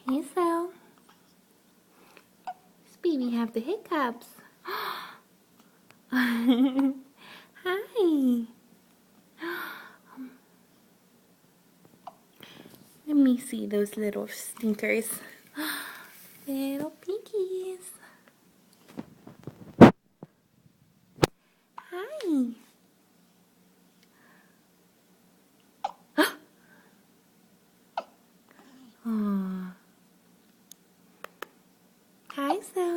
Hey, so this baby have the hiccups. Hi. Let me see those little stinkers. Little piggies. Hi. Aw. Hi, so.